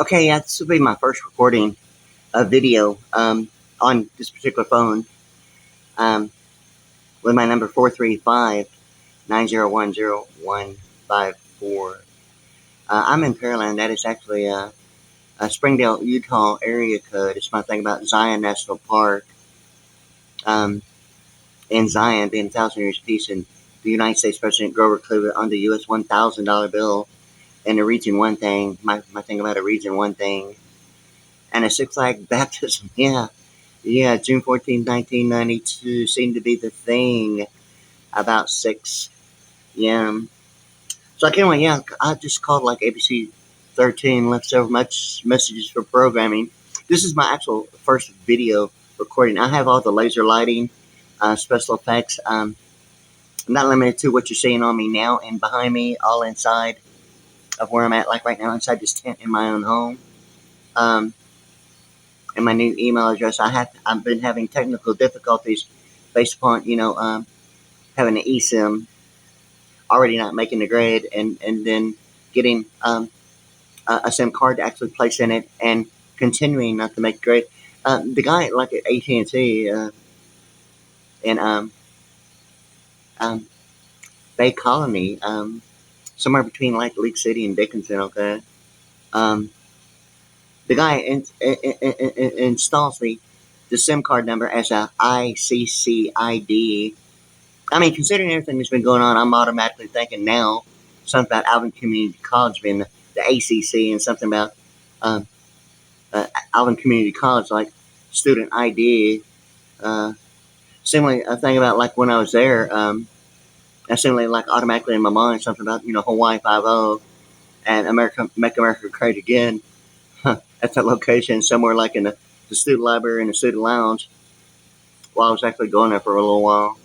Okay, yeah, this will be my first recording of video on this particular phone um, with my number 435-9010154. I'm in Pearland. That is actually a Springdale, Utah area code. It's my thing about Zion National Park um, in Zion being 1,000 years of peace, and the United States President Grover Cleveland on the U.S. $1,000 bill, and the Region 1 thing, my thing about a Region 1 thing, and a Six Flag baptism, yeah. Yeah, June 14th, 1992 seemed to be the thing about 6. Yeah. So I can't wait. Yeah, I just called like ABC 13, left several much messages for programming. This is my actual first video recording. I have all the laser lighting, special effects. I'm not limited to what you're seeing on me now and behind me, all inside of where I'm at, like right now, inside this tent in my own home. Um, and my new email address. I've been having technical difficulties based upon having an eSIM, already not making the grade, and then getting a SIM card to actually place in it and continuing not to make the grade. The guy like at AT&T in um, Bay Colony, somewhere between like League City and Dickinson. Okay, um, the guy installs the SIM card number as a ICCID. I mean, considering everything that's been going on, I'm automatically thinking now something about Alvin Community College being the ACC, and something about um, Alvin Community College, like student ID. Uh, Similarly, a thing about like when I was there, similarly like automatically in my mind something about Hawaii 5-0 and America Make America Great Again at that location somewhere like in the student library and the student lounge while I was actually going there for a little while.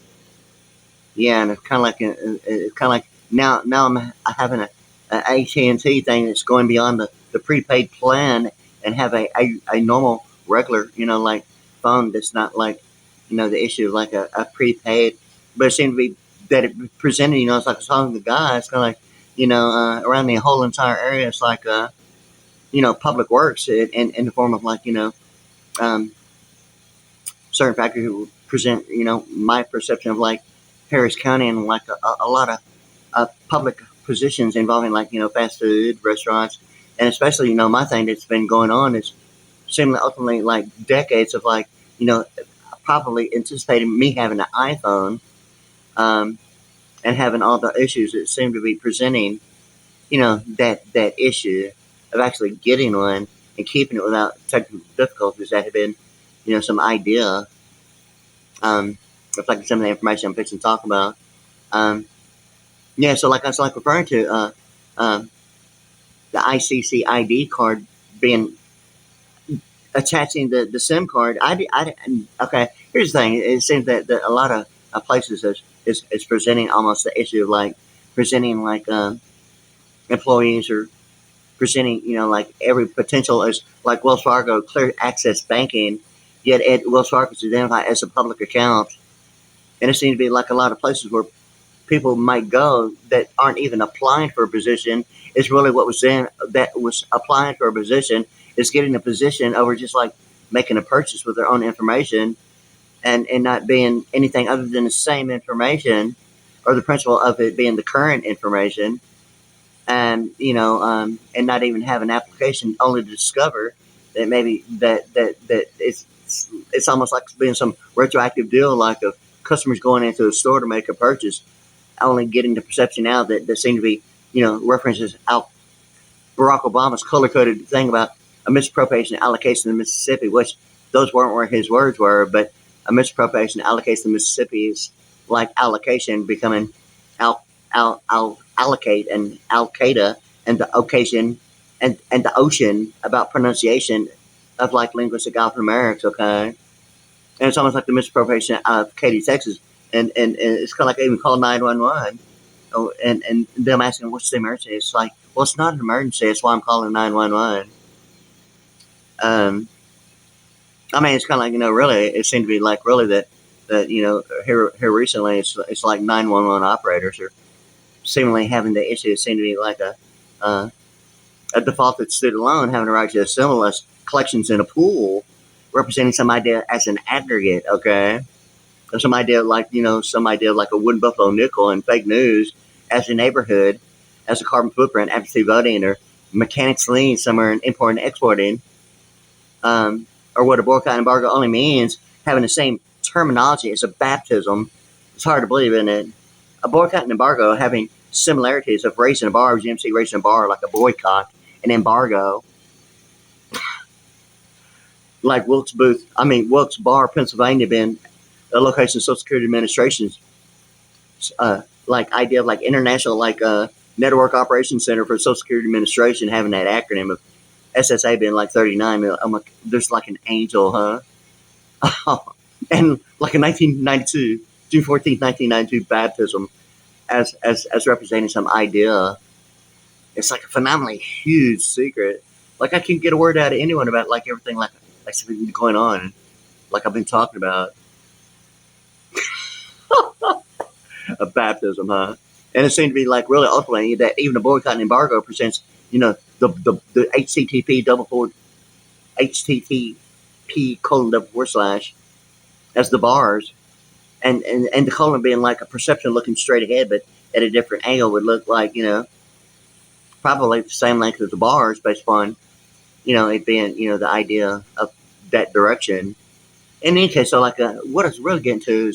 Yeah, and it's kind of like now I'm having a AT&T thing that's going beyond the prepaid plan and have a normal regular like phone that's not like the issue of like a prepaid, but it seemed to be that it presented it's like I was talking to the guy. It's kind of like around the whole entire area. It's like public works in the form of like um, certain factors who present my perception of like Harris County and like a lot of public positions involving like fast food restaurants, and especially my thing that's been going on is seemingly ultimately like decades of like probably anticipating me having an iPhone, um, and having all the issues that seem to be presenting that issue of actually getting one and keeping it without technical difficulties that have been some idea, reflecting some of the information I'm fixing to talk about. Um, yeah, so like I was like referring to um, the ICCID card being attaching the SIM card. Okay, here's the thing. It seems that a lot of places is presenting almost the issue of like presenting like employees or presenting like every potential as like Wells Fargo clear access banking, yet Wells Fargo is identified as a public account, and it seems to be like a lot of places where people might go that aren't even applying for a position is really what was then that was applying for a position is getting a position over just like making a purchase with their own information, and not being anything other than the same information or the principle of it being the current information, and and not even have an application only to discover that maybe that it's almost like being some retroactive deal like of customers going into a store to make a purchase, only getting the perception now that seem to be, references out Barack Obama's color coded thing about a misappropriation allocation in Mississippi, which those weren't where his words were, but a misappropriation allocation in Mississippi is like allocation becoming allocate and Al Qaeda and the occasion and the ocean about pronunciation of like linguistic alphanumerics, okay? And it's almost like the misappropriation of Katy, Texas, and it's kind of like even called 911. Oh, and them asking what's the emergency. It's like, well, it's not an emergency. That's why I'm calling 911. Um, I mean, it's kind of like really, it seemed to be like really that here recently, it's like 911 operators are seemingly having the issue. It seemed to be like a A default that stood alone, having a right to assemble as collections in a pool, representing some idea as an aggregate, okay? Or some idea like, a wooden buffalo nickel, and fake news as a neighborhood, as a carbon footprint, absentee voting, or mechanics lien somewhere in importing and exporting, or what a boycott and embargo only means, having the same terminology as a baptism. It's hard to believe, isn't it? A boycott and embargo having similarities of raising a bar, GMC raising a bar like a boycott, an embargo, like Wilkes Bar, Pennsylvania, being a location of Social Security Administration's like idea of like international network operations center for Social Security Administration, having that acronym of SSA being like 39. I'm like, there's like an angel, huh? And like a 1992, June 14th, 1992 baptism as representing some idea. It's like a phenomenally huge secret. Like I can get a word out of anyone about like everything like something going on, like I've been talking about. A baptism, huh? And it seemed to be like really ultimately that even the boycott and embargo presents, the HTTP HTTP :// as the bars, and the colon being like a perception looking straight ahead, but at a different angle would look like, probably the same length as the bars based upon, it being, the idea of that direction. In any case, so like what I was really getting to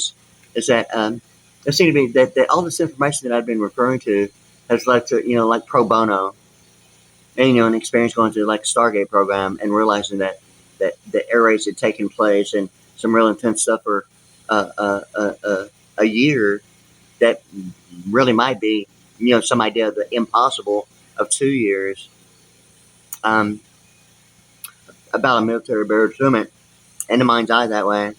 is that it seemed to be that all this information that I've been referring to has led to, like pro bono, and, an experience going through like Stargate program and realizing that the air raids had taken place and some real intense stuff for a year that really might be, some idea of the impossible of 2 years, about a military barricade in the mind's eye that way.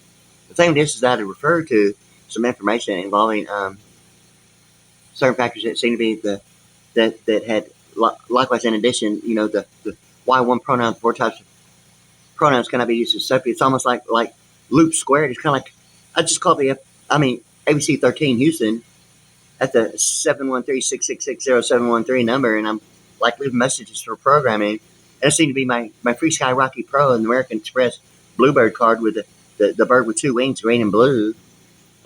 The thing is that I referred to some information involving certain factors that seem to be that had likewise in addition, the why one pronoun, 4 types of pronouns cannot be used as subject. It's almost like loop squared. It's kind of like I just called ABC 13 Houston at the 713-666-0713 number, and I'm like leaving messages for programming. And it seemed to be my Free Sky Rocky Pro and the American Express Bluebird card with the bird with 2 wings, green and blue.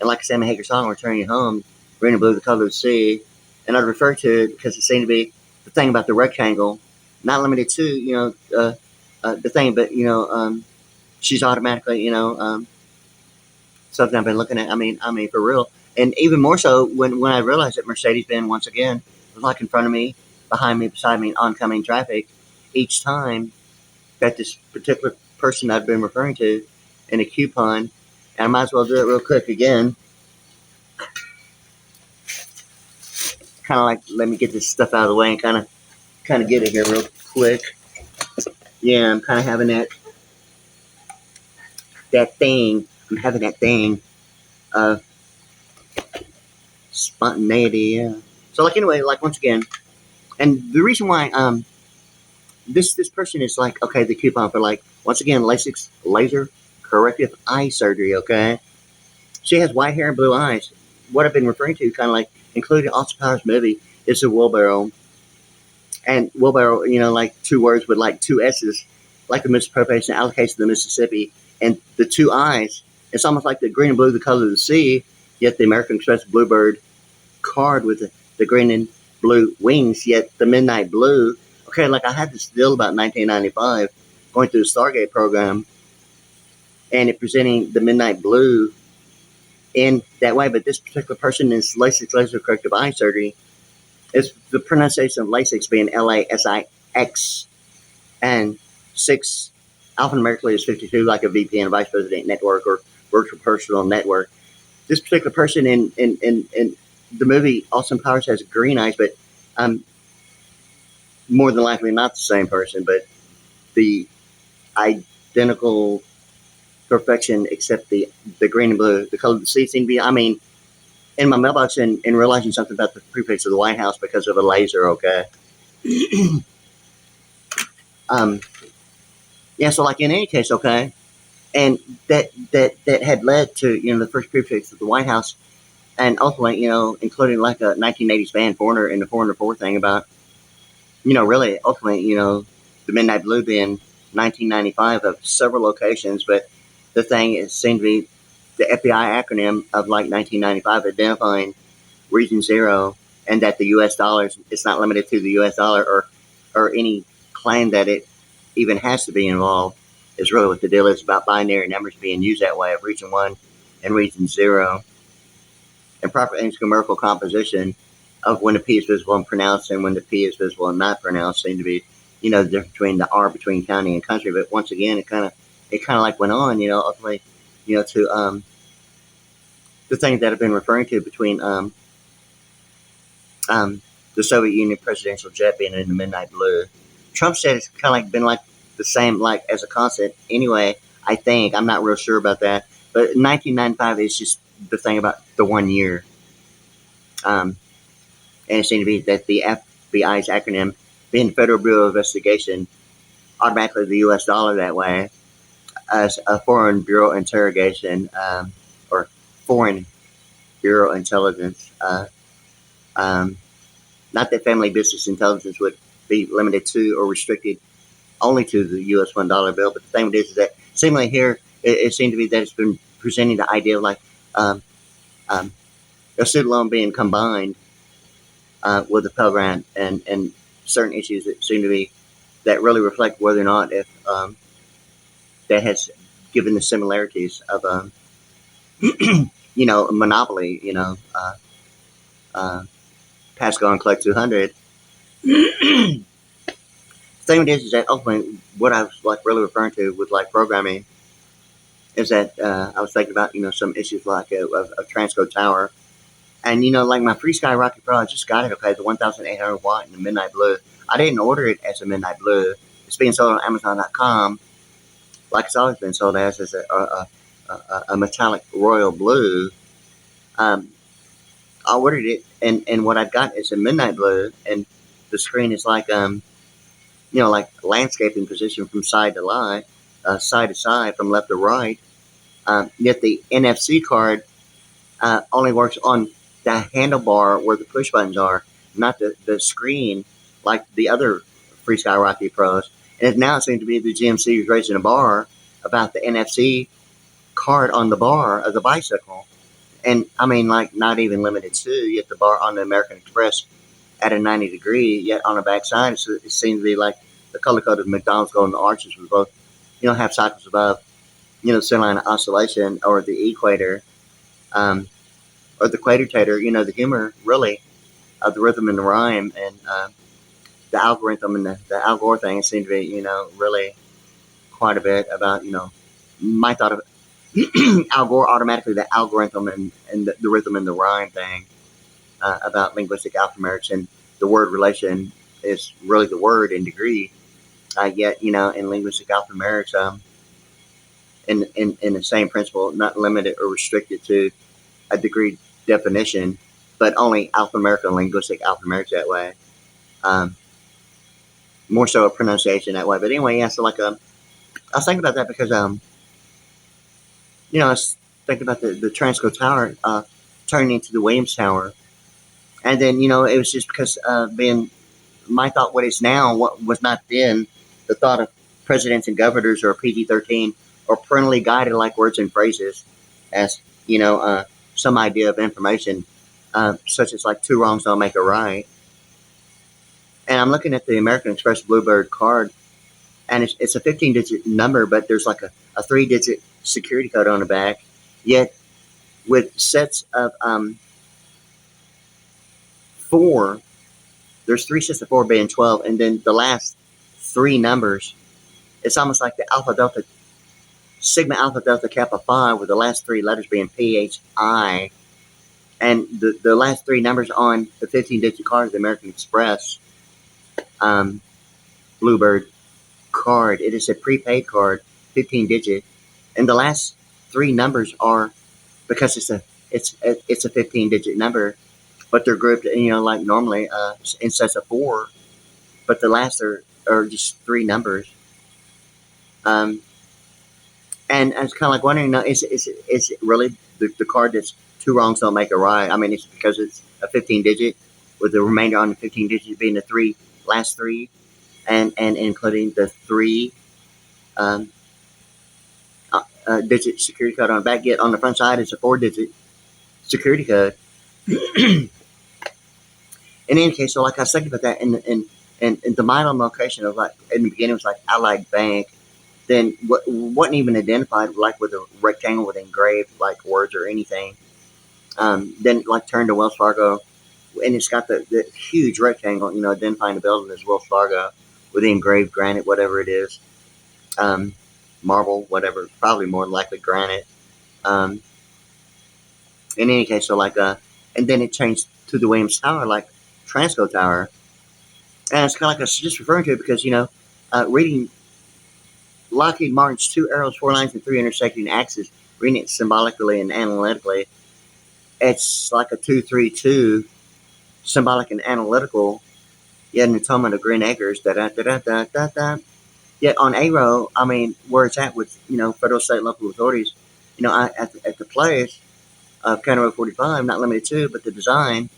And like a Sammy Hagar song, Returning Home, green and blue, the color of the sea. And I'd refer to it because it seemed to be the thing about the rectangle, not limited to, the thing, but, she's automatically, something I've been looking at. I mean, for real. And even more so when I realized that Mercedes-Benz, once again, was like in front of me, behind me, beside me, in oncoming traffic, each time that this particular person I'd been referring to in a coupon. And I might as well do it real quick again. Kind of like, let me get this stuff out of the way and kind of get it here real quick. Yeah, I'm kind of having that thing. I'm having that thing of spontaneity. Yeah. So like anyway, like once again, and the reason why this person is like, okay, the coupon for like once again LASIK laser corrective eye surgery. Okay, she has white hair and blue eyes. What I've been referring to, kind of like including Austin Powers movie, is a wheelbarrow. And wheelbarrow, like 2 words with like 2 S's, like the misappropriation allocation of the Mississippi, and the 2 eyes. It's almost like the green and blue, the color of the sea, yet the American Express Bluebird card with the green and blue wings, yet the midnight blue. Okay, like I had this deal about 1995, going through the Stargate program, and it presenting the midnight blue in that way, but this particular person is LASIK laser corrective eye surgery. It's the pronunciation of LASIK being LASIX, and 6 alphanumerically is 52, like a VPN, vice president network or virtual personal network. This particular person in the movie Austin Powers has green eyes, but more than likely not the same person, but the identical perfection, except the green and blue, the color of the sea seem to be, in my mailbox and realizing something about the prefix of the White House because of a laser, okay? Yeah, so like in any case, okay, and that had led to, the first prefix of the White House, and ultimately, including like a 1980s band, Foreigner, and the Foreigner 4 thing about really, ultimately, the Midnight Blue being 1995 of several locations, but the thing is seemed to be the FBI acronym of like 1995 identifying Region Zero, and that the U.S. dollars, it's not limited to the U.S. dollar or any claim that it even has to be involved, is really what the deal is about binary numbers being used that way of Region 1 and Region 0, and proper numerical composition of when the P is visible and pronounced and when the P is visible and not pronounced seem to be, the difference between the R between county and country. But once again, it kind of like went on, ultimately, to the things that have been referring to between the Soviet Union presidential jet being in the Midnight Blue. Trump said it's kind of like been like the same, like as a constant. Anyway, I think I'm not real sure about that, but 1995 is just the thing about the 1 year, and it seemed to be that the FBI's acronym, being Federal Bureau of Investigation, automatically the U.S. dollar that way as a Foreign Bureau Interrogation, or Foreign Bureau Intelligence. Not that family business intelligence would be limited to or restricted only to the U.S. $1 bill, but the thing is that seemingly here it seemed to be that it's been presenting the idea of like um, a student loan being combined with the Pell Grant and certain issues that seem to be that really reflect whether or not if that has given the similarities of a monopoly, pass, go, and collect 200. The thing is that ultimately what I was like really referring to with like programming is that I was thinking about some issues like a Transco Tower, and like my Free Sky Rocket Pro, I just got it. Okay, the 1,800 watt in the Midnight Blue. I didn't order it as a Midnight Blue. It's being sold on Amazon.com, like it's always been sold as a metallic royal blue. Um, I ordered it, and what I've got is a Midnight Blue, and the screen is like like landscaping position from side to side, from left to right. Yet the NFC card only works on the handlebar where the push buttons are, not the screen like the other Free Skyrocket Pros. And now it seems to be the GMC is raising a bar about the NFC card on the bar of the bicycle. And I mean, like, not even limited to, yet the bar on the American Express at a 90 degree, yet on the backside, it seems to be like the color coded McDonald's Golden Arches with both, half cycles above, centerline oscillation or the equator, or the quadritator, the humor really of the rhythm and the rhyme and the algorithm and the Al Gore thing seemed to be, really quite a bit about, my thought of Al Gore automatically, the algorithm and the rhythm and the rhyme thing about linguistic alphanumerics, and the word relation is really the word in degree. Yet, in linguistic alphanumerics, in the same principle, not limited or restricted to a degree definition, but only alphanumeric and linguistic alphanumerics that way. Um, More so a pronunciation that way. But anyway, yeah. So like, I was thinking about that because I was thinking about the Transco Tower turning into the Williams Tower, and then it was just because being my thought, what is now, what was not then, the thought of presidents and governors or PG-13 or parentally guided like words and phrases as some idea of information, such as like two wrongs don't make a right. And I'm looking at the American Express Bluebird card, and it's a 15-digit number, but there's like a 3-digit security code on the back. Yet with sets of 4, there's 3 sets of 4 being 12, and then the last 3 numbers, it's almost like the Alpha Delta, Sigma Alpha Delta Kappa Phi, with the last 3 letters being PHI. And the last 3 numbers on the 15-digit card of the American Express Bluebird card, it is a prepaid card, 15-digit, and the last 3 numbers are, because it's a 15-digit number, but they're grouped, like normally in sets of 4, but the last are just 3 numbers. And I was kind of like wondering, is it really the card that's two wrongs don't make a right? I mean, it's because it's a 15-digit, with the remainder on the 15 digits being the 3 last three, and including the three um, digit security code on the back. Yet on the front side, it's a 4-digit security code. In any case, so like I was thinking about that, and the model location of like in the beginning was like Allied Bank, then wasn't even identified like with a rectangle with engraved like words or anything. Then like turned to Wells Fargo, and it's got the huge rectangle, identifying the building as Wells Fargo with the engraved granite, whatever it is, marble, whatever, probably more likely granite. Um, in any case, so like and then it changed to the Williams Tower, like Transco Tower. And it's kind of like I was just referring to it because, reading Lockheed Martin's 2 arrows, 4 lines, and 3 intersecting axes, reading it symbolically and analytically, it's like a 232, symbolic and analytical, yet an atonement of Green Acres, da da da da da da da. Yet on ARO, I mean, where it's at with, federal, state, local authorities, at the place of County Road 45, not limited to, but the design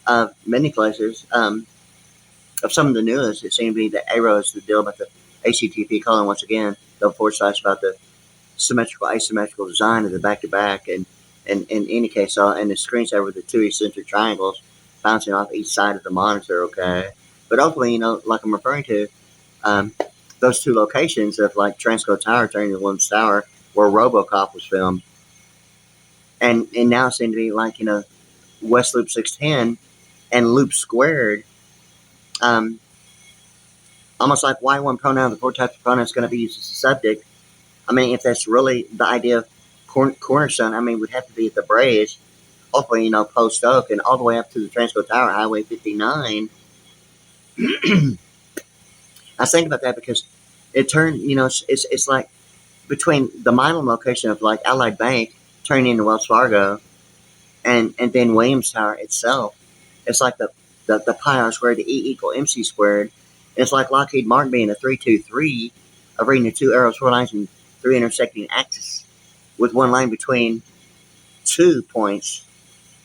of many places, of some of the newest, it seemed to be that ARO is the deal about the ACTP calling once again, the foresights about the symmetrical, asymmetrical design of the back-to-back, and in any case, and the screensaver with the 2 eccentric triangles bouncing off each side of the monitor, okay? But ultimately, like I'm referring to, those 2 locations of like Transco Tower turning to Williams Tower where RoboCop was filmed, and now seem to be like, West Loop 610 and Loop Squared, almost like why one pronoun, the 4 types of pronouns going to be used as a subject. I mean, if that's really the idea of Cornerstone, I mean, would have to be at the Braves, hopefully, Post Oak, and all the way up to the Transco Tower, Highway 59. I was thinking about that because it turned, it's like between the Milam location of like Allied Bank turning into Wells Fargo and then Williams Tower itself. It's like the pi r squared, the E equal MC squared. And it's like Lockheed Martin being a 323 of reading the 2 arrows, 4 lines, and 3 intersecting axes with 1 line between 2 points,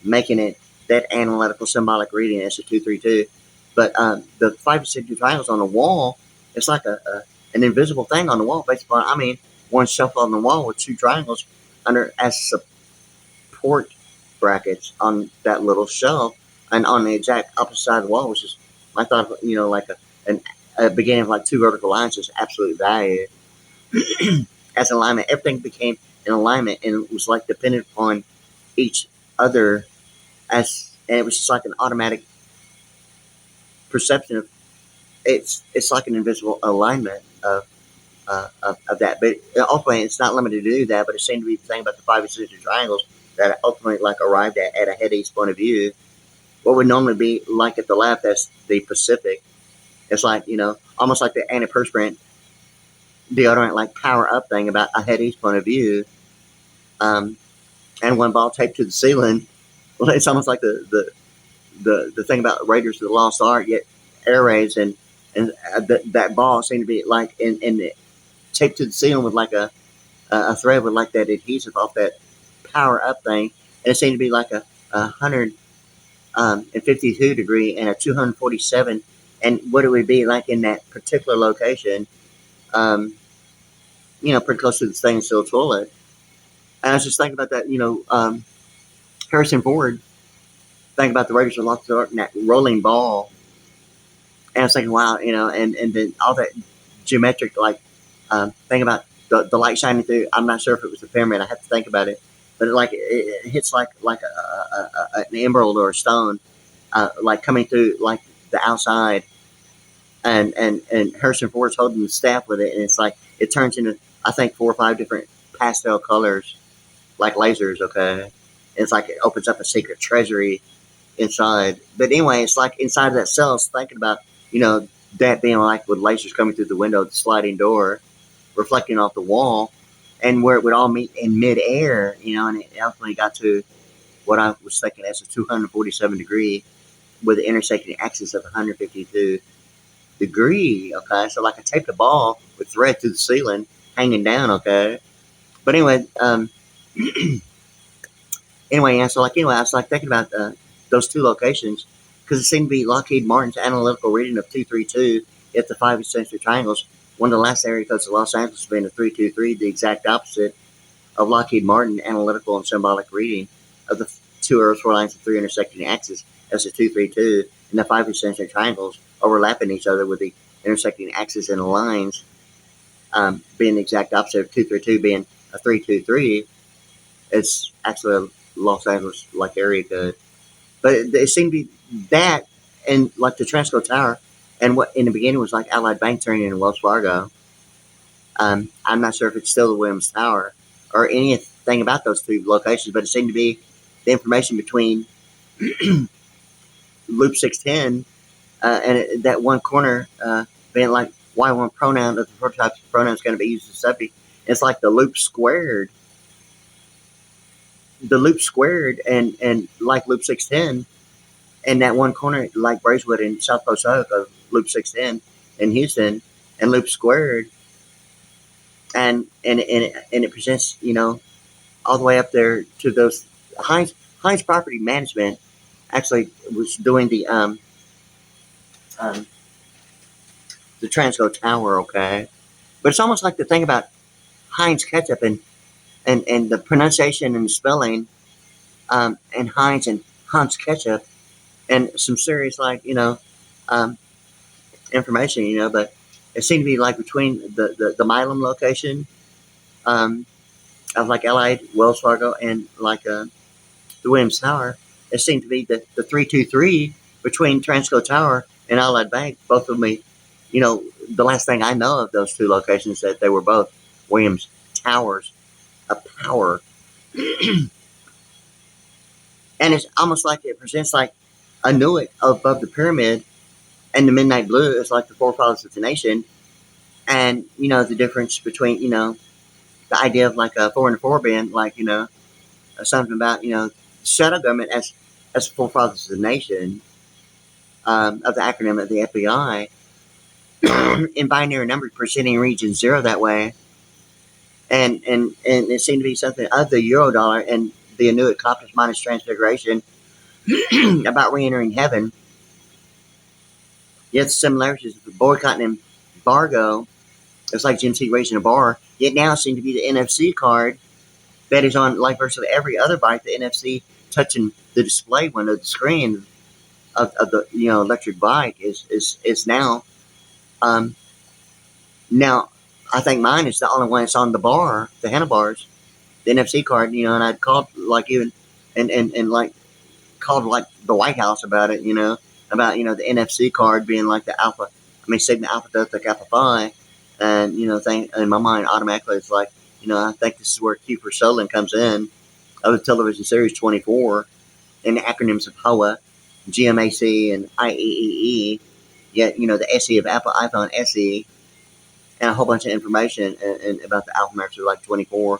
making it that analytical symbolic reading as a 232. But the 5 to 6 triangles on the wall, it's like an invisible thing on the wall based upon, I mean, one shelf on the wall with 2 triangles under as support brackets on that little shelf, and on the exact opposite side of the wall, which is, I thought, like a beginning of like 2 vertical lines, is absolute value. As alignment, everything became in alignment, and it was like dependent upon each other, and it was just like an automatic perception of it's like an invisible alignment of that. But ultimately, it's not limited to do that. But it seemed to be the thing about the 5 and 6 triangles that ultimately like arrived at a head east point of view. What would normally be like at the left, that's the Pacific. It's like, almost like the antiperspirant deodorant like power up thing about a head east point of view, and 1 ball taped to the ceiling. Well, it's almost like the thing about Raiders of the Lost Ark, yet air raids, and that ball seemed to be like in taped to the ceiling with like a thread with like that adhesive off that power up thing, and it seemed to be like a 152 degree and a 247, and what it would be like in that particular location, pretty close to the stainless steel toilet. And I was just thinking about that, Harrison Ford, thinking about the Raiders of the Lost Ark and that rolling ball. And I was thinking, wow, and then all that geometric, like, thing about the light shining through. I'm not sure if it was the pyramid. I have to think about it. But it hits like an emerald or a stone, like coming through like the outside. And Harrison Ford's holding the staff with it. And it's like, it turns into, I think, 4 or 5 different pastel colors, like lasers, okay? It's like it opens up a secret treasury inside. But anyway, it's like inside of that cell, it's thinking about, that being like with lasers coming through the window, the sliding door, reflecting off the wall, and where it would all meet in midair, and it ultimately got to what I was thinking as a 247 degree with the intersecting axis of 152 degree, okay? So like I taped a ball with thread to the ceiling, hanging down, okay? But anyway, yeah, so like, anyway, I was like thinking about those 2 locations, because it seemed to be Lockheed Martin's analytical reading of 232 if the 5 eccentric triangles. One of the last area codes of Los Angeles being a 323, the exact opposite of Lockheed Martin analytical and symbolic reading of the two Earth's lines of 3 intersecting axes as a 232, and the 5 eccentric triangles overlapping each other with the intersecting axes and lines being the exact opposite of 232 being a 323. It's actually a Los Angeles like area code, but it seemed to be that, and like the Transco Tower, and what in the beginning was like Allied Bank turning into Wells Fargo. I'm not sure if it's still the Williams Tower or anything about those two locations, but it seemed to be the information between Loop 610 and that one corner being like why one pronoun of the prototype pronoun is going to be used as a subject. It's like the loop squared. The loop squared and like Loop 610 and that one corner like Brazewood and South Post Oak of Loop 610 in Houston and loop squared and it presents, all the way up there to those Heinz Property Management actually was doing the Transco Tower, okay? But it's almost like the thing about Heinz ketchup and the pronunciation and the spelling and Heinz and Hans ketchup and some serious information, but it seemed to be like between the Milam location of like Allied, Wells Fargo, and like the Williams Tower. It seemed to be the 323 between Transco Tower and Allied Bank. Both of them, the last thing I know of those two locations that they were both Williams Towers of power. And it's almost like it presents like a Newark above the pyramid, and the midnight blue is like the forefathers of the nation. And, the difference between, the idea of like a 4 and a 4 being like, something about, shadow government as forefathers of the nation, of the acronym of the FBI, in binary numbers presenting region 0 that way. And it seemed to be something of the Eurodollar and the Inuit Copters minus Transfiguration about re-entering heaven. Yet the similarities of the boycott and embargo, it's like Jim C. raising a bar, yet now seem to be the NFC card that is on like virtually every other bike, the NFC touching the display window, the screen of the electric bike is now. Now I think mine is the only one that's on the bar, the handlebars, the NFC card, and I'd called like even and like called like the White House about it, about the NFC card being like the Alpha, Sigma Alpha Delta Kappa Phi, and thing in my mind automatically it's like, I think this is where Q for Solon comes in of the television series 24 and the acronyms of HOA, GMAC, and IEEE. Yet the SE of Apple iPhone SE, and a whole bunch of information and about the alphanumerics of like 24,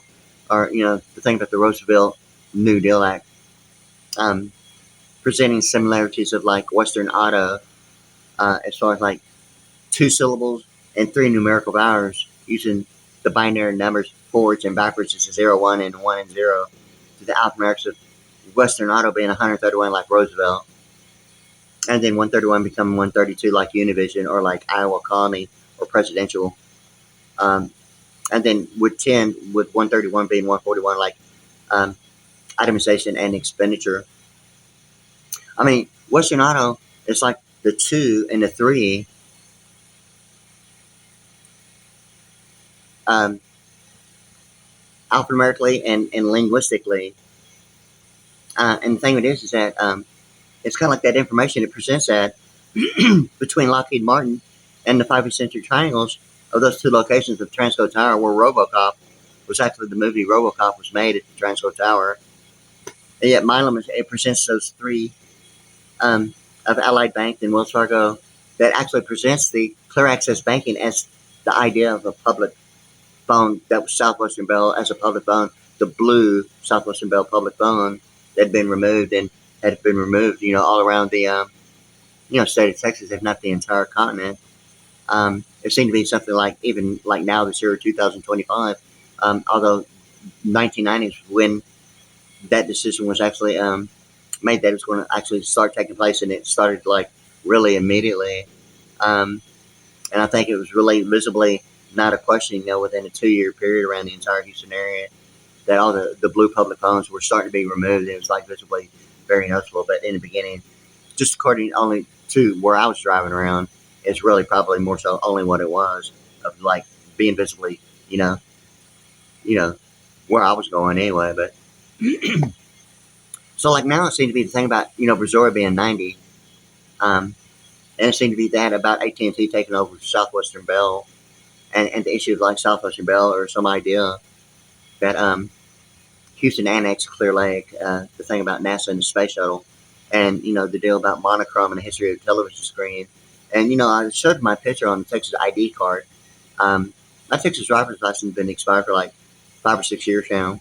or the thing about the Roosevelt New Deal Act, presenting similarities of like Western Auto, as far as like 2 syllables and 3 numerical powers using the binary numbers forwards and backwards as 0, 1, and 1 and 0, to the alphanumerics of Western Auto being 131 like Roosevelt, and then 131 becoming 132 like Univision or like Iowa Colony or Presidential, and then with 10 with 131 being 141 like itemization and expenditure. Western Auto is like the 2 and the 3. Alphanumerically and linguistically. And the thing with this is that it's kind of like that information it presents that between Lockheed Martin and the 5 eccentric triangles of those two locations of Transco Tower, where RoboCop was actually the movie RoboCop was made at the Transco Tower. And yet Milam, it presents those 3 of Allied Bank and Wells Fargo that actually presents the clear access banking as the idea of a public phone that was Southwestern Bell as a public phone, the blue Southwestern Bell public phone that had been removed and had been removed, all around the, state of Texas, if not the entire continent. It seemed to be something like, even like now this year, 2025, although 1990s when that decision was actually made that it was going to actually start taking place, and it started like really immediately. Um, and I think it was really visibly not a question, within a 2-year period around the entire Houston area, that all the blue public phones were starting to be removed. It was like visibly very noticeable. But in the beginning, just according only to where I was driving around, it's really probably more so only what it was of like being visibly, you know, you know, where I was going anyway. But so like now it seems to be the thing about Missouri being 90, and it seemed to be that about AT&T taking over Southwestern Bell, and the issue of like Southwestern Bell or some idea that Houston annexed Clear Lake, the thing about NASA and the space shuttle, and the deal about monochrome and the history of the television screen. And I showed my picture on the Texas ID card. My Texas driver's license has been expired for like 5 or 6 years now,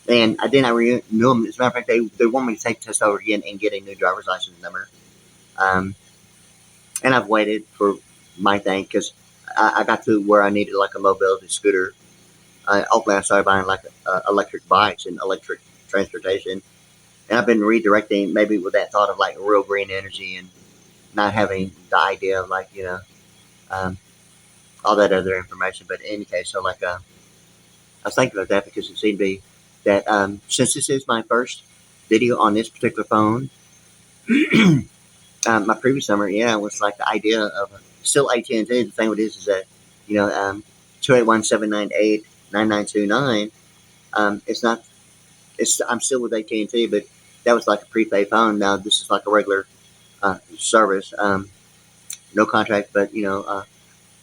and I did not renew them. As a matter of fact, they want me to take the test over again and get a new driver's license number. Um, and I've waited for my thing because I got to where I needed like a mobility scooter. Hopefully, I started buying like electric bikes and electric transportation. And I've been redirecting maybe with that thought of like real green energy and not having the idea of like, um, all that other information. But in any case, so like, I was thinking about that because it seemed to be that since this is my first video on this particular phone, my previous number, was like the idea of still AT&T. The thing with this is that, 281-798-9929. It's not. I'm still with AT&T, but that was like a prepaid phone. Now this is like a regular service, no contract. But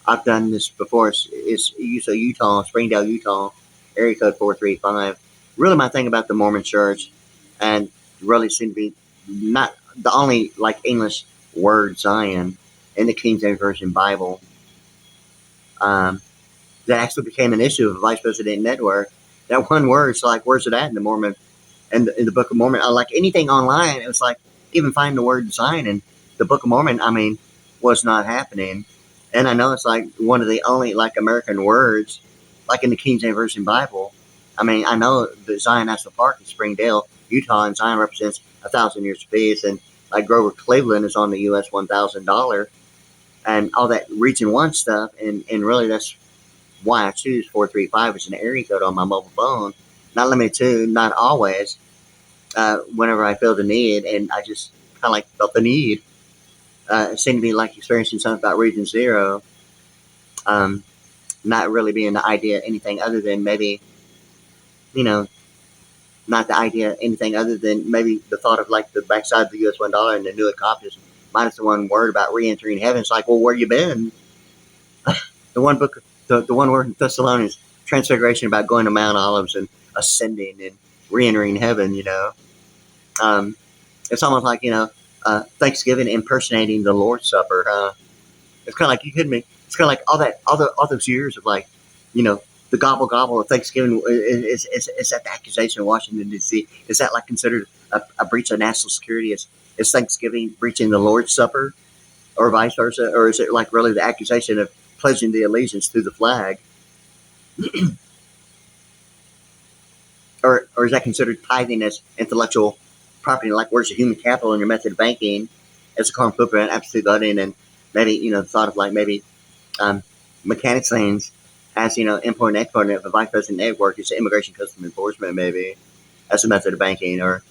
I've done this before. It's Utah, Springdale, Utah, area code 435. Really, my thing about the Mormon Church, and really seemed to be not the only like English word Zion in the King James Version Bible. That actually became an issue of the Vice President Network. That one word, so like, where's it at in the Mormon and in the Book of Mormon? Like anything online, it was like even finding the word Zion in the Book of Mormon. I mean, was not happening. And I know it's like one of the only like American words, like in the King James Version Bible. I mean, I know the Zion National Park in Springdale, Utah, and Zion represents 1,000 years of peace, and like Grover Cleveland is on the U.S. $1,000, and all that Region 1 stuff, and really that's why I choose 435 as an area code on my mobile phone. Not limited to, not always, whenever I feel the need, and I just kind of like felt the need. It seemed to be like experiencing something about Region 0, not really being the idea anything other than maybe, not the idea anything other than maybe the thought of like the backside of the US $1 and the new accomplice minus the one word about re-entering heaven. It's like, well, where you been? The one book, the one word in Thessalonians, Transfiguration, about going to Mount Olives and ascending and re-entering heaven. It's almost like Thanksgiving impersonating the Lord's Supper. It's kind of like, you kidding me? It's kind of like all those years of like, the gobble of Thanksgiving. Is that the accusation of Washington D.C.? Is that like considered a breach of national security? Is Thanksgiving breaching the Lord's Supper, or vice versa, or is it like really the accusation of pledging the allegiance to the flag? Or is that considered tithing as intellectual property? Like, where's the human capital in your method of banking? As a carbon footprint, absolute gutting, and maybe the thought of like maybe mechanics lanes as import and export of the Vice President Network is immigration custom enforcement, maybe as a method of banking, or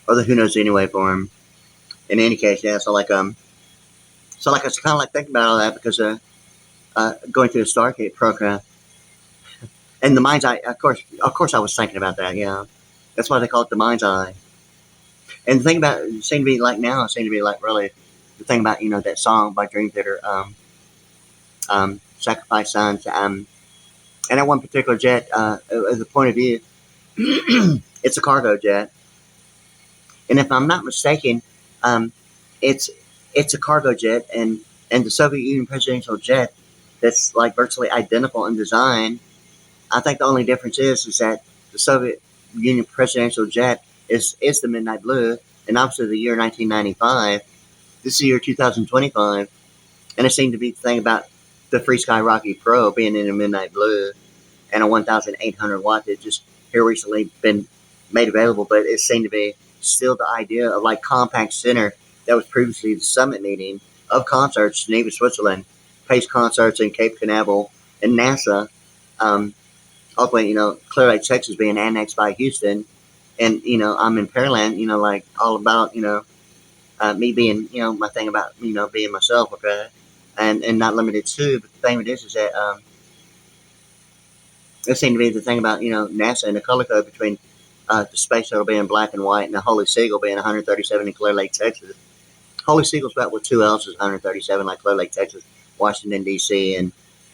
or the who knows anyway for him. In any case, yeah. So I was kind of like thinking about all that because going through the Stargate program. And the mind's eye, of course, I was thinking about that. Yeah, that's why they call it the mind's eye. And the thing about it seemed to be like now, it seemed to be like really the thing about that song by Dream Theater, Sacrifice Sons, and that one particular jet, as a point of view, it's a cargo jet, and if I'm not mistaken, it's a cargo jet, and the Soviet Union presidential jet that's like virtually identical in design. I think the only difference is that the Soviet Union presidential jet is the Midnight Blue, and obviously the year 1995. This is the year 2025, and it seemed to be the thing about the Free Sky Rocky Pro being in a Midnight Blue and a 1,800 watt that just here recently been made available, but it seemed to be still the idea of like compact center that was previously the summit meeting of concerts, Geneva, Switzerland, Pace concerts in Cape Canaveral, and NASA. Ultimately, Clear Lake, Texas being annexed by Houston, and I'm in Pearland, like all about me being my thing about being myself, okay, and not limited to. But the thing with this is that it seemed to be the thing about NASA and the color code between the Space Shuttle being black and white and the Holy Seagull being 137 in Clear Lake, Texas. Holy Seagull's about with 2 L's is 137, like Clear Lake, Texas, Washington D.C.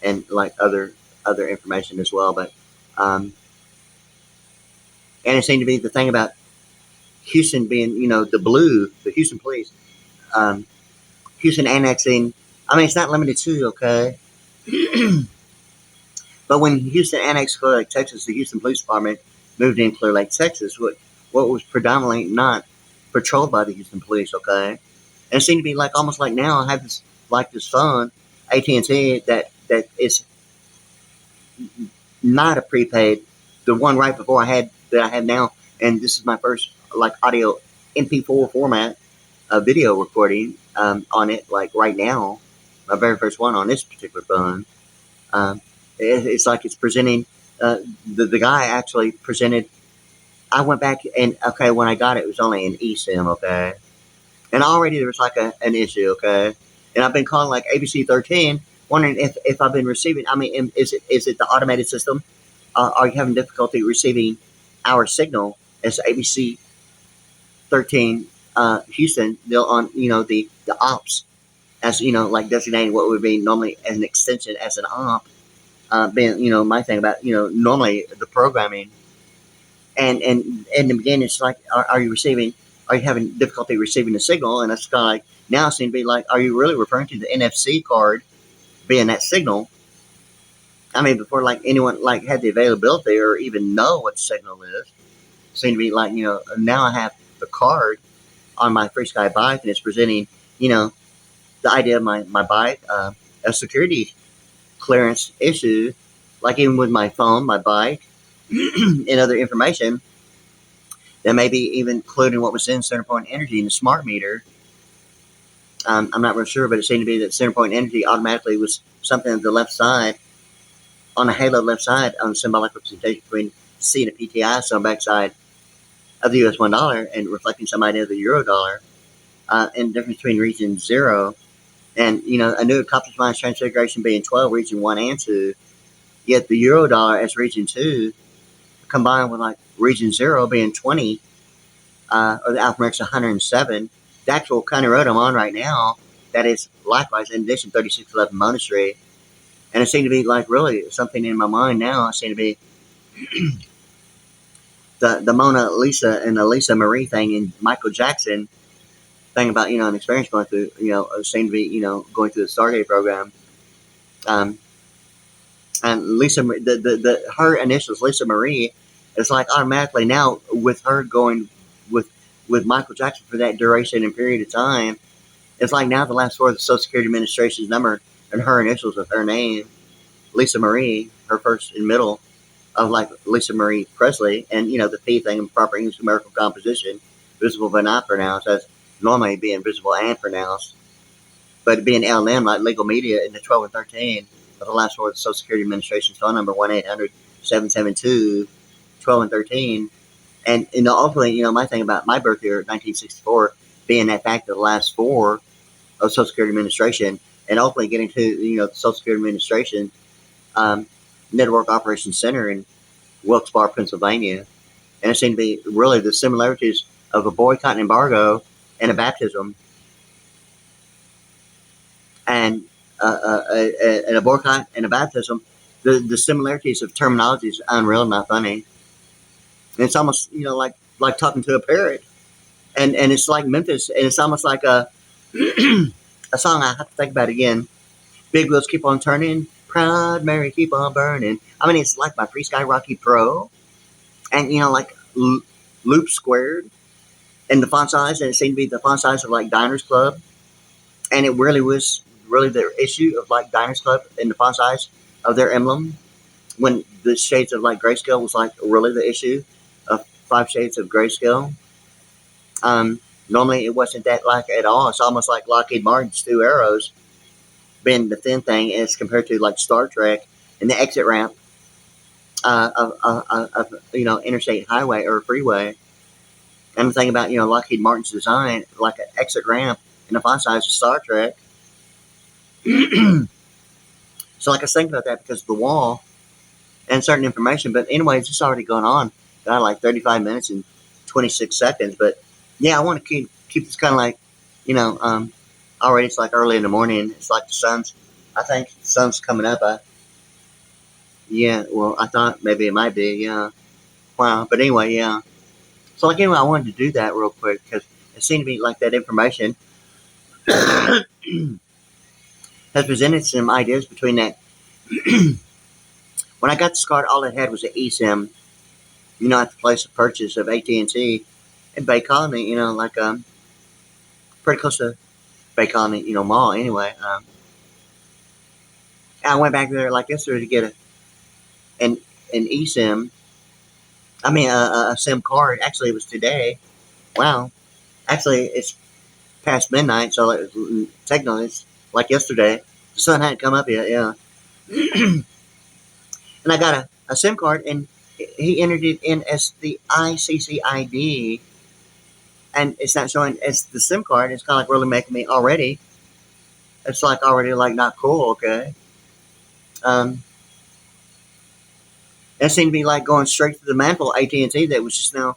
and like other information as well, but. And it seemed to be the thing about Houston being, the Houston police, Houston annexing. I mean, it's not limited to, okay? But when Houston annexed Clear Lake, Texas, the Houston Police Department moved in Clear Lake, Texas, what was predominantly not patrolled by the Houston police, okay? And it seemed to be like almost like now I have this phone, AT&T, that is not a prepaid. The one right before I have now, and this is my first like audio MP4 format video recording on it, like right now, my very first one on this particular phone. It's like it's presenting. The guy actually presented. I went back and okay, when I got it, it was only an eSIM, okay, and already there was like an issue, okay, and I've been calling like ABC 13, wondering if I've been receiving. I mean, is it the automated system? Are you having difficulty receiving our signal as ABC 13 Houston? They'll on the ops as like designating what would be normally an extension as an op. Being my thing about normally the programming and in the beginning it's like are you having difficulty receiving the signal, and it's kind of like now it seems to be like, are you really referring to the NFC card being that signal? I mean, before like anyone like had the availability or even know what the signal is, it seemed to be like now I have the card on my Free Sky bike, and it's presenting the idea of my bike a security clearance issue, like even with my phone, my bike, and other information that maybe even including what was in Centerpoint Energy and the smart meter. I'm not real sure, but it seemed to be that Centerpoint Energy automatically was something on the left side, on the halo left side, on symbolic representation between C and a PTI, so on the back side of the US $1 and reflecting some idea of the euro dollar, and the difference between region 0 and a new accomplishment minus transfiguration being 12, region 1 and 2, yet the euro dollar as region 2 combined with like region 0 being 20, or the alphanumeric's 107. The actual county road I'm on right now, that is likewise in addition 3611 Monastery, and it seemed to be like really something in my mind now. It seemed to be the Mona Lisa and the Lisa Marie thing and Michael Jackson thing about an experience going through seemed to be going through the Stargate program, and Lisa her initials Lisa Marie is like automatically now with her going with Michael Jackson for that duration and period of time. It's like now the last four of the Social Security Administration's number and her initials of her name, Lisa Marie, her first and middle of like Lisa Marie Presley, and the P thing in proper English numerical composition, visible but not pronounced, as normally being visible and pronounced, but being LM like legal media in the 12 and 13 of the last four of the Social Security Administration's phone number 1-800-772-12 and 13. And ultimately, my thing about my birth year, 1964, being that fact of the last four of Social Security Administration, and ultimately getting to the Social Security Administration Network Operations Center in Wilkes-Barre, Pennsylvania, and it seemed to be really the similarities of a boycott and embargo and a baptism, and a boycott and a baptism. The similarities of terminology is unreal, not funny. And it's almost like talking to a parrot, and it's like Memphis, and it's almost like a a song I have to think about again. Big wheels keep on turning, Proud Mary keep on burning. I mean, it's like my Free Sky Rocky Pro, and like loop squared, and the font size, and it seemed to be the font size of like Diners Club, and it really was the issue of like Diners Club and the font size of their emblem when the shades of like grayscale was like really the issue of 5 shades of grayscale. Normally it wasn't that like at all. It's almost like Lockheed Martin's two arrows being the thin thing as compared to like Star Trek and the exit ramp of interstate highway or freeway. And I'm thinking about Lockheed Martin's design like an exit ramp in the font size of Star Trek. So like I was thinking about that because of the wall and certain information. But anyways, it's already going on. Got like 35 minutes and 26 seconds. But yeah, I want to keep this kind of like, already it's like early in the morning. It's like I think the sun's coming up. Yeah, well, I thought maybe it might be, yeah. Wow. But anyway, yeah. So like anyway, I wanted to do that real quick because it seemed to be like that information has presented some ideas between that. When I got this card, all it had was an eSIM, at the place of purchase of AT&T in Bay Colony, like pretty close to Bay Colony, mall anyway. I went back there like yesterday to get an eSIM. I mean, a SIM card. Actually, it was today. Wow. Actually, it's past midnight, so technically it's like yesterday. The sun hadn't come up yet, yeah. And I got a SIM card, and he entered it in as the ICC ID, and it's not showing as the SIM card. It's kind of like really making me already. It's like already like not cool, okay? It seemed to be like going straight to the mantle AT&T that was just now,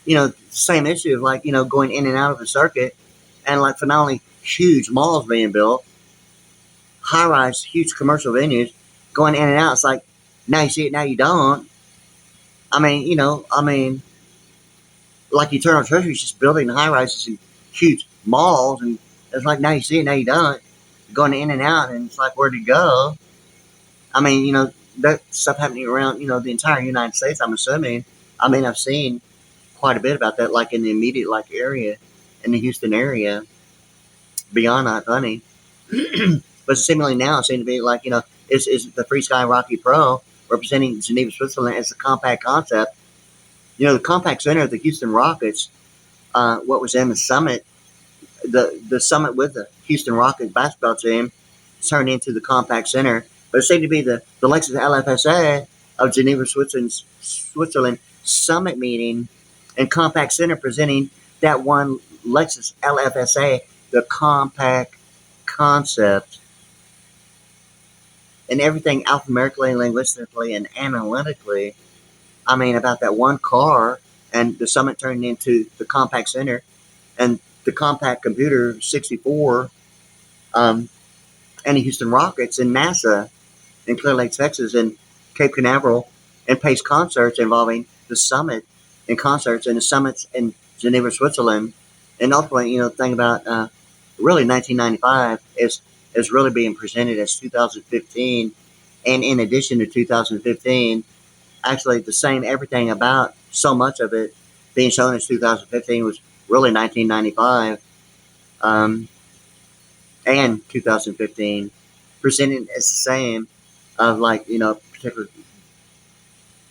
the same issue of like, going in and out of the circuit, and like phenomenally huge malls being built, high-rise, huge commercial venues, going in and out. It's like, now you see it, now you don't. I mean, like Eternal Treasury is just building high-rises and huge malls, and it's like, now you see it, now you don't. Going in and out, and it's like, where'd it go? I mean, that stuff happening around, the entire United States, I'm assuming. I mean, I've seen quite a bit about that, like in the immediate like area, in the Houston area, beyond that, funny. But seemingly now it seems to be like, is the Free Sky Rocky Pro representing Geneva, Switzerland as a compact concept. The compact center of the Houston Rockets, what was in the summit, the summit with the Houston Rockets basketball team turned into the compact center. But it seemed to be the Lexus LFSA of Geneva, Switzerland summit meeting and compact center presenting that one Lexus LFSA, the compact concept. And everything alphanumerically, linguistically, and analytically, I mean, about that one car and the summit turning into the compact center and the compact computer 64 and the Houston Rockets and NASA in Clear Lake, Texas and Cape Canaveral and Pace concerts involving the summit and concerts and the summits in Geneva, Switzerland. And ultimately, the thing about really 1995 is really being presented as 2015. And in addition to 2015, actually the same everything about so much of it being shown as 2015 was really 1995 and 2015 presented as the same of like, particular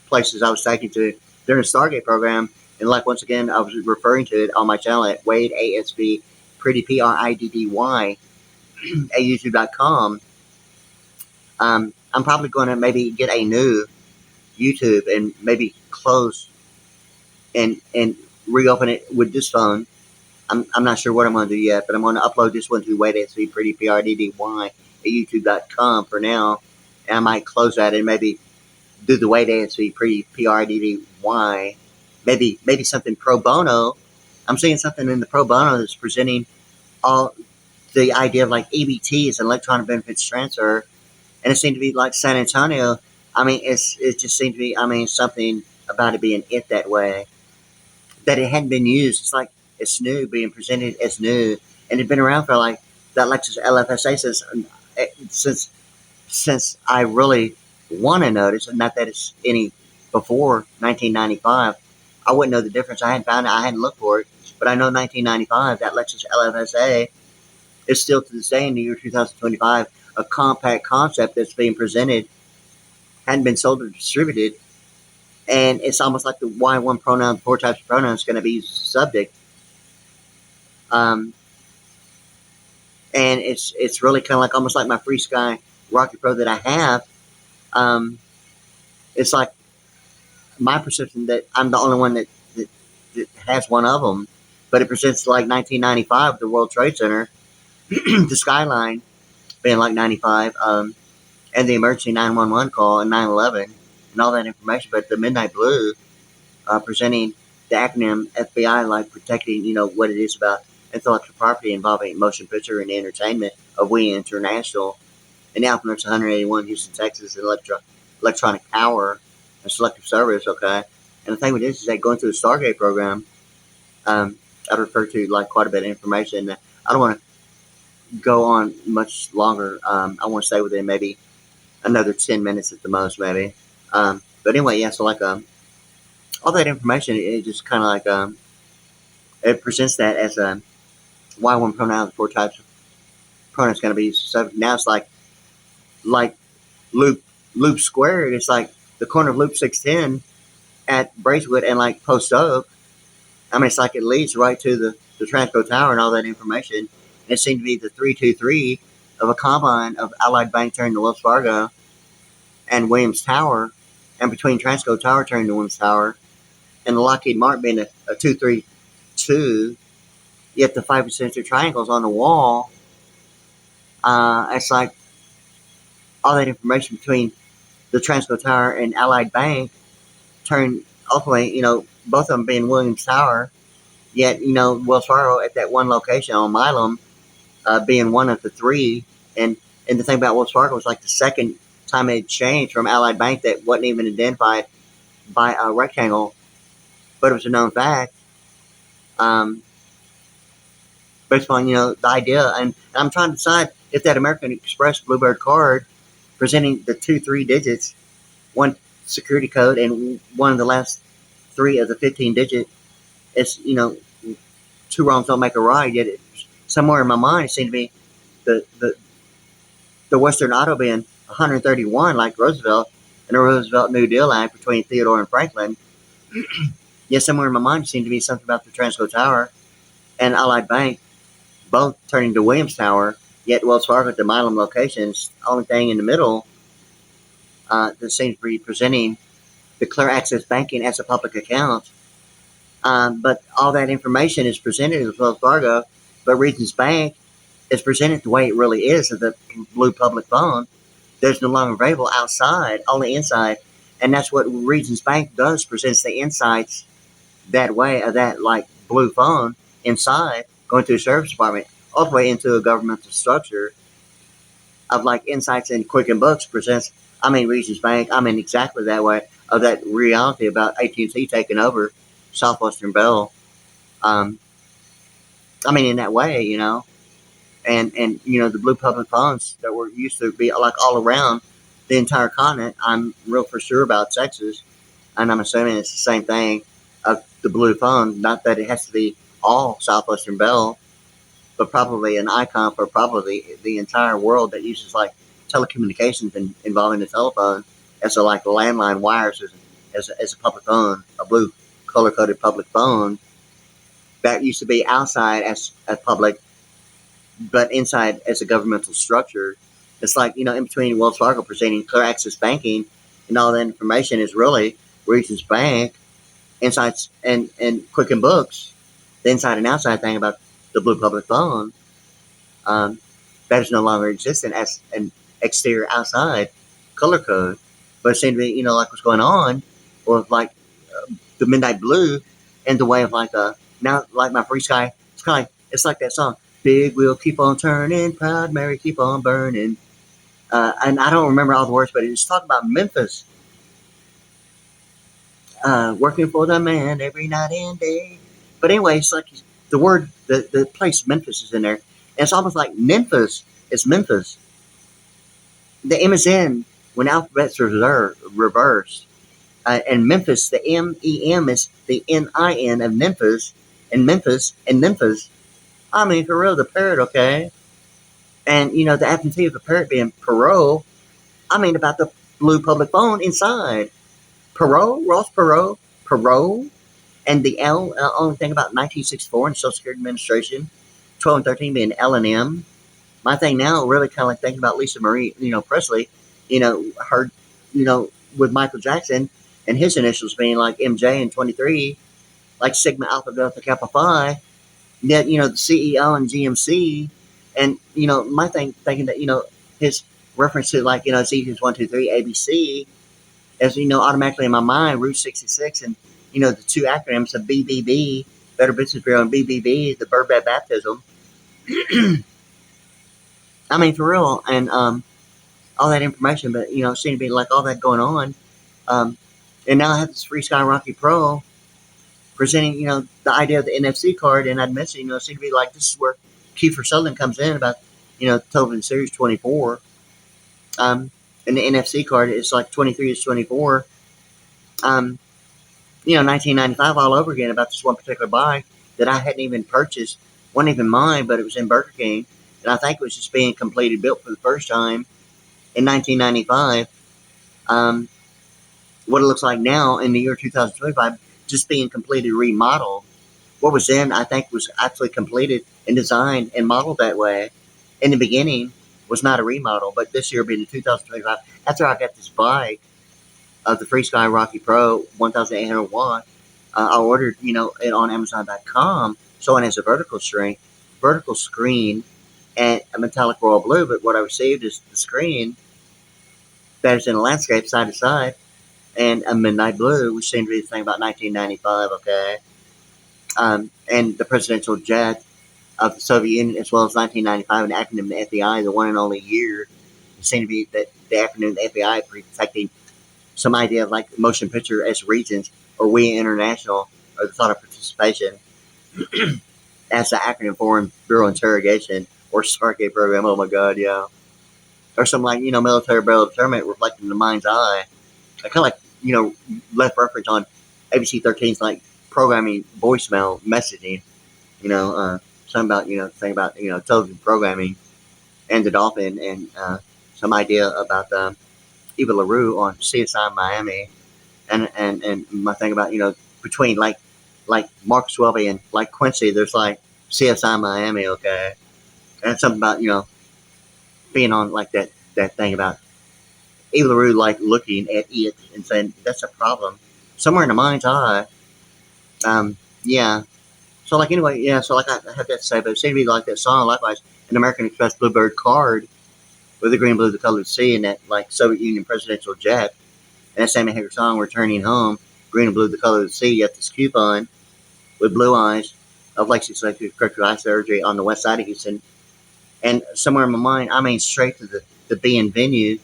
places I was taken to during the Stargate program. And like, once again, I was referring to it on my channel at WadeASVPriddy, Priddy, at YouTube.com. I'm probably going to maybe get a new YouTube and maybe close and reopen it with this phone. I'm not sure what I'm going to do yet, but I'm going to upload this one to WadeASVPriddy, Priddy, at YouTube.com for now. And I might close that and maybe do the WadeASVPriddy, Priddy, maybe something pro bono. I'm seeing something in the pro bono that's presenting all the idea of like EBTs, electronic benefits transfer, and it seemed to be like San Antonio. I mean, it just seemed to be, I mean, something about it being it that way, that it hadn't been used. It's like it's new, being presented as new, and it's been around for like that Lexus LFSA since I really want to notice, and not that it's any before 1995. I wouldn't know the difference. I hadn't found it. I hadn't looked for it, but I know 1995 that Lexus LFSA is still to this day in the year 2025 a compact concept that's being presented hadn't been sold or distributed, and it's almost like the Y1 pronoun, 4 types of pronouns, going to be used as a subject. And it's really kind of like almost like my Free Sky Rocket Pro that I have. It's like my perception that I'm the only one that has one of them, but it presents like 1995, the World Trade Center, the skyline being like 95, and the emergency 911 call and 9/11 and all that information. But the Midnight Blue, presenting the acronym FBI, like protecting, what it is about intellectual property involving motion picture and entertainment of We International, and the alphabet's 181, Houston, Texas, electronic power and selective service. Okay, and the thing with this is that going through the Stargate program, I refer to like quite a bit of information. I don't want to go on much longer. I want to stay within maybe another 10 minutes at the most, maybe. But anyway, yeah. So like all that information, it just kind of like it presents that as a Y1 pronoun, 4 types of pronouns going to be subject. Now it's like loop squared. It's like the corner of Loop 610 at Bracewood and like Post Oak. I mean, it's like it leads right to the Transco Tower and all that information. And it seemed to be the 323 of a combine of Allied Bank turning to Wells Fargo and Williams Tower, and between Transco Tower turning to Williams Tower, and the Lockheed Martin being a 232. Yet the 5 center triangles on the wall. It's like all that information between the Transco Tower and Allied Bank turn ultimately, both of them being Williams Tower. Yet, Wells Fargo at that one location on Milam, being one of the 3. And the thing about Wells Fargo was like the second time it changed from Allied Bank that wasn't even identified by a rectangle, but it was a known fact. Based upon, the idea, and I'm trying to decide if that American Express Bluebird card presenting the 2-3 digits, one security code, and one of the last 3 of the 15 digit, it's, 2 wrongs don't make a right. Yet somewhere in my mind it seemed to be the Western Auto being 131 like Roosevelt and the Roosevelt New Deal Act between Theodore and Franklin. Yet somewhere in my mind it seemed to be something about the Transco Tower and Allied Bank both turning to Williams Tower, yet Wells Fargo at the Milam locations, only thing in the middle that seems to be presenting the clear access banking as a public account. But all that information is presented as Wells Fargo, but Regions Bank is presented the way it really is as the blue public phone. There's no longer available outside, only inside. And that's what Regions Bank does, presents the insights that way of that like blue phone inside, going to a service department, all the way into a governmental structure of like insights in Quicken Books presents, Regions Bank, exactly that way of that reality about AT&T taking over Southwestern Bell. In that way, and the blue public phones that were used to be like all around the entire continent. I'm real for sure about Texas, and I'm assuming it's the same thing of the blue phone. Not that it has to be all Southwestern Bell, but probably an icon for probably the entire world that uses like telecommunications and involving the telephone as a like landline wires as a public phone, a blue color coded public phone that used to be outside as a public, but inside as a governmental structure. It's like, in between Wells Fargo presenting clear access banking and all that information is really Regions Bank, insights and Quicken Books, the inside and outside thing about the blue public phone, that is no longer existent as an exterior outside color code. But it seemed to be, like what's going on with like the Midnight Blue and the way of like now like my Free Sky, it's like that song, Big Wheel Keep On Turning, Proud Mary Keep On Burning. And I don't remember all the words, but it's talking about Memphis. Working for the man every night and day. But anyway, it's like the word, the place Memphis is in there. And it's almost like Memphis is Memphis. The M is in when alphabets are reversed. And Memphis, the M-E-M is the N-I-N of Memphis. And Memphis. For real, the parrot, okay? And, the absentee of the parrot being Perot. About blue public phone inside. Perot, Ross Perot, and the L, only thing about 1964 and Social Security Administration, 12 and 13 being L and M. My thing now, really kind of like thinking about Lisa Marie, Presley, her, with Michael Jackson and his initials being like MJ and 23, like Sigma Alpha Delta Kappa Phi, yet, the CEO and GMC, and, my thing, thinking that, his reference to like, it's equals 1, 2, 3, ABC, as, automatically in my mind, Route 66, and, the two acronyms of BBB, Better Business Bureau, and BBB, the Bird Bed Baptism. I mean, for real, and, all that information, but, it seemed to be like all that going on. And now I have this Free Sky Rocky Pro presenting, the idea of the NFC card, and I'd mentioned, it seemed to be like this is where Kiefer Sutherland comes in about, television series 24. And the NFC card is like 23 is 24. 1995 all over again about this one particular bike that I hadn't even purchased. Wasn't even mine, but it was in Burger King. And I think it was just being completed, built for the first time in 1995. What it looks like now in the year 2025, just being completed, remodeled. What was then, I think, was actually completed and designed and modeled that way. In the beginning, was not a remodel, but this year being 2025, after I got this bike of the Free Sky Rocky Pro 1,800 watt, I ordered, it on Amazon.com, showing as a vertical screen, and a metallic royal blue. But what I received is the screen that is in a landscape side to side, and a midnight blue, which seemed to be the thing about 1995. Okay, and the presidential jet of the Soviet Union, as well as 1995, an acronym of the FBI, the one and only year. It seemed to be that the acronym of the FBI protecting some idea of like motion picture as regions, or we international, or the thought of participation as the acronym for Bureau Interrogation or Stargate program. Oh my God, yeah. Or some like, military barrel determinant reflecting the mind's eye. I kind of like, left reference on ABC 13's like programming voicemail messaging, something about, thing about, television programming and the dolphin, and some idea about Eva LaRue on CSI Miami, and my thing about, between like Mark Swelby and like Quincy, there's like CSI Miami, okay, and something about, being on like that thing about Eva LaRue like looking at it and saying that's a problem somewhere in the mind's eye. Yeah. So like anyway, yeah. So like I have that to say, but it seemed to be like that song. Likewise, an American Express Bluebird card with the green, blue, the colored sea, and that like Soviet Union presidential jet. And that Sammy Hagar song, Returning Home, green and blue, the color of the sea. You have this coupon with blue eyes of Lexi Selective Corrective Eye Surgery on the west side of Houston. And somewhere in my mind, I mean straight to the B in venue,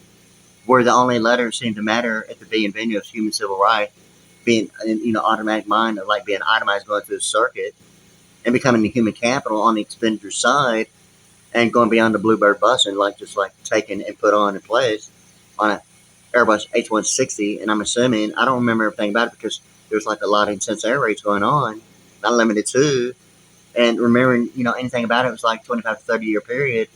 where the only letters seem to matter at the B in venue is human civil rights, being, automatic mind of like being itemized going through the circuit and becoming the human capital on the expenditure side, and going beyond the Bluebird bus and like just like taken and put on in place on a Airbus H160. And I'm assuming, I don't remember everything about it because there's like a lot of intense air raids going on, not limited to. And remembering, anything about it was like 25 to 30 year period.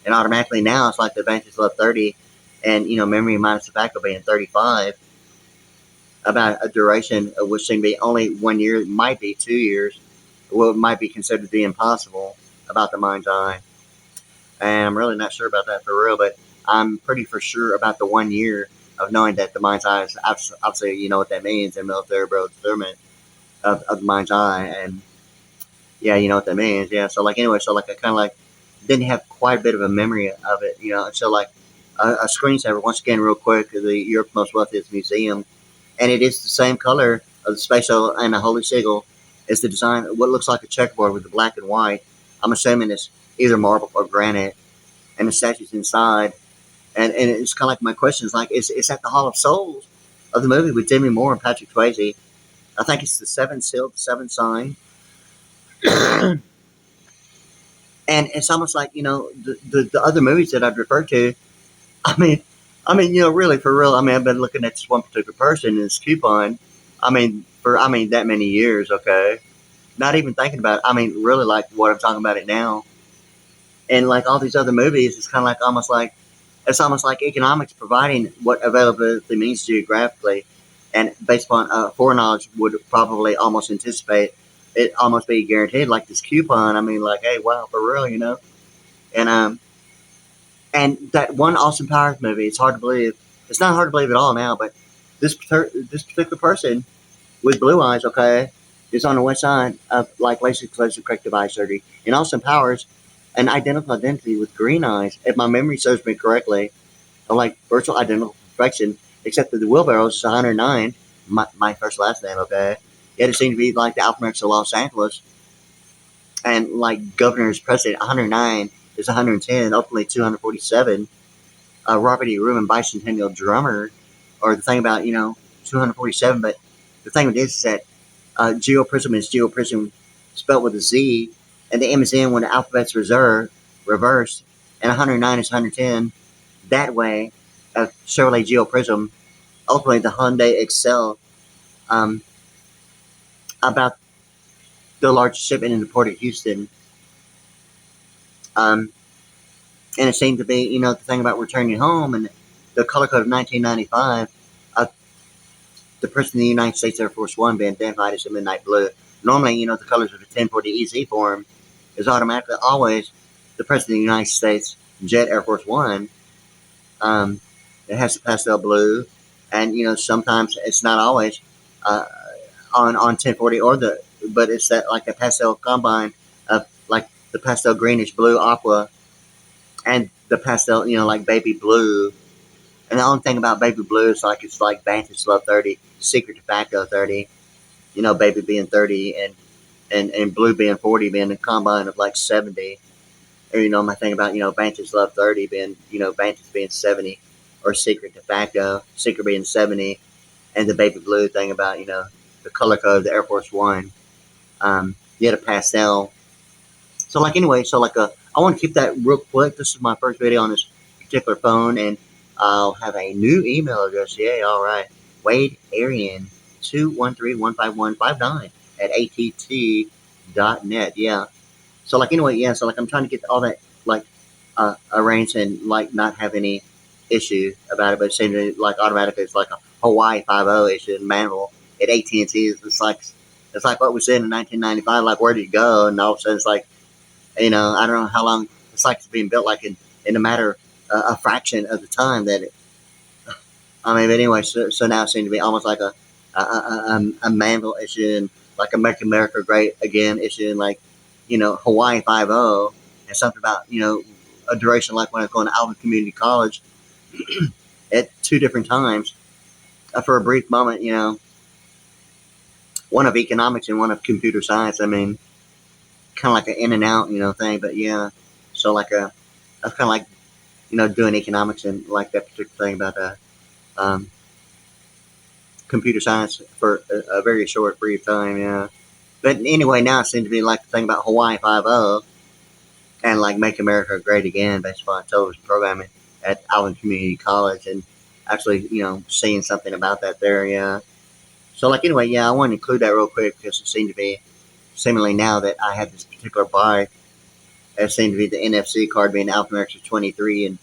And automatically now it's like the advantage love 30, and, memory minus tobacco being 35, about a duration of which seemed to be only 1 year, it might be 2 years, what might be considered the impossible about the mind's eye. And I'm really not sure about that for real, but I'm pretty for sure about the 1 year of knowing that the mind's eye is obviously, you know what that means in military bro determinant of the mind's eye. And yeah, you know what that means. Yeah. So like, anyway, so like I kind of like didn't have quite a bit of a memory of it, so like a screensaver, once again, real quick, the Europe's most wealthiest museum. And it is the same color of the Space Shuttle and the Holy Siegel. Is the design, what looks like a checkerboard with the black and white. I'm assuming it's either marble or granite, and the statues inside. And it's kind of like my question is like, is that the Hall of Souls of the movie with Demi Moore and Patrick Swayze? I think it's the seventh seal, the seventh sign. And it's almost like, the other movies that I've referred to. I mean, really for real. I mean, I've been looking at this one particular person in this coupon. For that many years. Okay, not even thinking about it. I mean, really like what I'm talking about it now. And like all these other movies, it's kind of like almost like It's almost like economics providing what availability means geographically, and based upon foreknowledge would probably almost anticipate it, almost be guaranteed, like this coupon. I mean, like, hey, wow, for real, And and that one Austin Powers movie, it's hard to believe. It's not hard to believe at all now, but this particular person with blue eyes, okay, is on the west side of like LASIK laser corrective eye surgery. And Austin Powers, an identical identity with green eyes, if my memory serves me correctly, of like virtual identical perfection, except that the wheelbarrows is 109, my first last name, okay? Yet it seemed to be like the Alphabetics of Los Angeles, and like governor's president, 109 is 110, ultimately 247. Robert E. Rubin, bicentennial drummer, or the thing about, 247, but the thing with this is that geoprism is geoprism spelled with a Z, and the M is in when the alphabet's reversed, and 109 is 110. That way, Chevrolet Geoprism, ultimately the Hyundai Excel, um, about the largest shipment in the port of Houston. Um, and it seemed to be, the thing about returning home and the color code of 1995, uh, the President of the United States Air Force One being identified as a midnight blue. Normally, the colors of the 1040 EZ form is automatically always the President of the United States Jet Air Force One. Um, it has the pastel blue, and sometimes it's not always uh, on 1040 but it's that like a pastel combine of like the pastel greenish blue aqua and the pastel, like baby blue. And the only thing about baby blue is like it's like Vantage Love 30, Secret Tobacco 30, baby being 30 and blue being 40 being a combine of like 70. Or my thing about Vantage Love 30 being Vantage being 70, or Secret Tobacco, Secret being 70, and the baby blue thing about the color code of the Air Force One. You had a pastel. So like anyway, so like I want to keep that real quick. This is my first video on this particular phone, and I'll have a new email address. Yeah, all right. WadeArian2131559 at att.net. Yeah. So like anyway, yeah. So like I'm trying to get all that like arranged and like not have any issue about it, but it seems to like automatically it's like a Hawaii 50 issue in manual at AT&T. It's like what was said in 1995. Like where did it go? And all of a sudden it's like I don't know how long it's like it's being built. Like in a matter a fraction of the time that it. I mean, but anyway, so now it seems to be almost like a manual issue, and like a Make America Great Again issue, and like Hawaii 50, and something about a duration like when I was going to Alvin Community College at two different times for a brief moment, one of economics and one of computer science. I mean, kind of like an in and out, thing. But yeah, so like I was kind of like doing economics and like that particular thing about computer science for a very short brief time. Yeah, but anyway, now it seems to be like the thing about Hawaii 50 and like Make America Great Again based upon television programming at Alvin Community College, and actually seeing something about that there. Yeah. So like anyway, yeah, I want to include that real quick because it seemed to be seemingly now that I have this particular bike, it seemed to be the NFC card being alphanumeric 23, and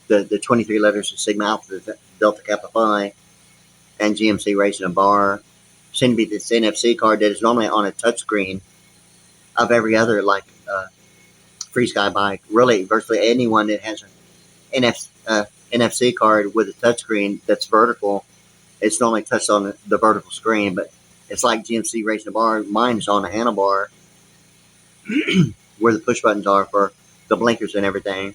the 23 letters of Sigma Alpha Delta Kappa Phi and GMC raising a bar. Seemed to be this NFC card that is normally on a touchscreen of every other like Free Sky bike. Really, virtually anyone that has an NFC card with a touchscreen that's vertical, it's normally touched on the vertical screen, but it's like GMC raising a bar. Mine is on the handlebar where the push buttons are for the blinkers and everything.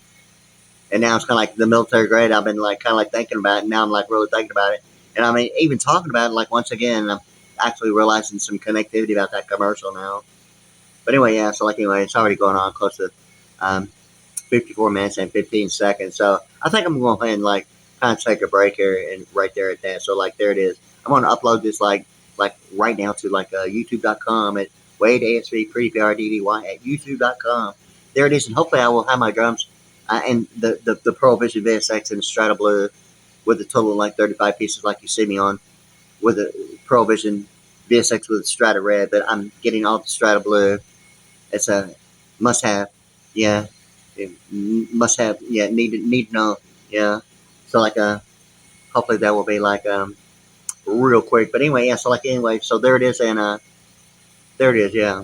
And now it's kind of like the military grade. I've been like kind of like thinking about it. And now I'm like really thinking about it. And I mean, even talking about it, like once again, I'm actually realizing some connectivity about that commercial now. But anyway, yeah. So like anyway, it's already going on close to 54 minutes and 15 seconds. So I think I'm going to go ahead and like kind of take a break here and right there at that. So like there it is. I'm going to upload this like right now to like youtube.com at WadeASVPriddy at youtube.com. There it is, and hopefully I will have my drums and the Pearl Vision VSX in Strata Blue with a total of like 35 pieces like you see me on, with a Pearl Vision VSX with a Strata Red, but I'm getting all the Strata Blue. It's a must have, yeah. Must have, yeah. Need to know Yeah. So like hopefully that will be like real quick. But anyway, yeah. So like anyway, so there it is, and there it is. Yeah.